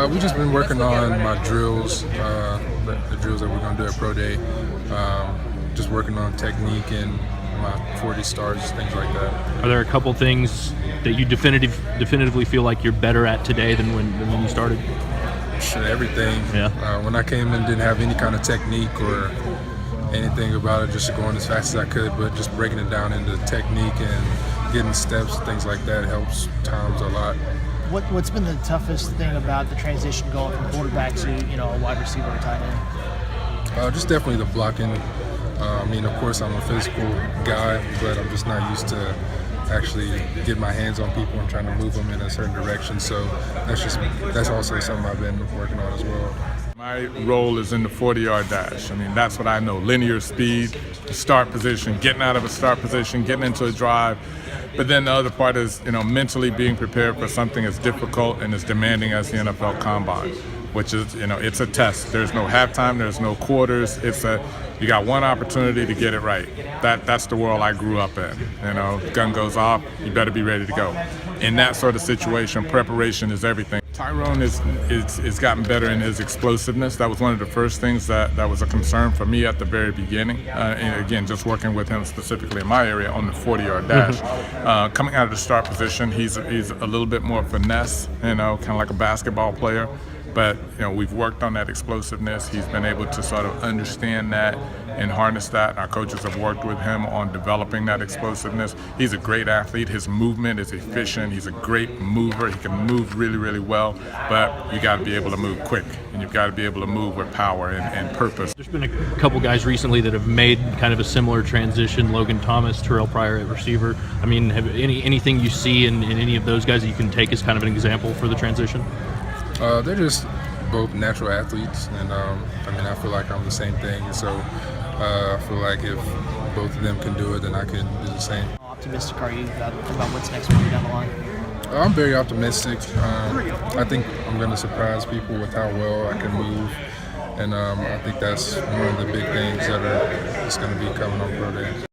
We've just been working on my drills, the drills that we're going to do at Pro Day. Just working on technique and my 40 stars, things like that. Are there a couple things that you definitively feel like you're better at today than when you started? Shit, everything. Yeah. When I came in, didn't have any kind of technique or anything about it, just going as fast as I could, but just breaking it down into technique and getting steps, things like that helps times a lot. What's been the toughest thing about the transition going from quarterback to a wide receiver or tight end? Just definitely the blocking. Of course, I'm a physical guy, but I'm just not used to actually getting my hands on people and trying to move them in a certain direction. So that's also something I've been working on as well. My role is in the 40-yard dash. That's what I know. Linear speed, the start position, getting out of a start position, getting into a drive. But then the other part is, mentally being prepared for something as difficult and as demanding as the NFL Combine, which is, it's a test. There's no halftime, there's no quarters. You got one opportunity to get it right. That's the world I grew up in. Gun goes off, you better be ready to go. In that sort of situation, preparation is everything. Tyrone is gotten better in his explosiveness. That was one of the first things that was a concern for me at the very beginning. And again, just working with him specifically in my area on the 40-yard dash. Coming out of the start position, he's a little bit more finesse, kind of like a basketball player. But we've worked on that explosiveness. He's been able to sort of understand that and harness that. Our coaches have worked with him on developing that explosiveness. He's a great athlete. His movement is efficient. He's a great mover. He can move really, really well. But you got to be able to move quick, and you've got to be able to move with power and purpose. There's been a couple guys recently that have made kind of a similar transition. Logan Thomas, Terrell Pryor at receiver. Have anything you see in any of those guys that you can take as kind of an example for the transition? They're just both natural athletes, and I feel like I'm the same thing. So I feel like if both of them can do it, then I can do the same. How optimistic are you about what's next for you down the line? I'm very optimistic. I think I'm going to surprise people with how well I can move, and I think that's one of the big things that are just going to be coming on Pro Day.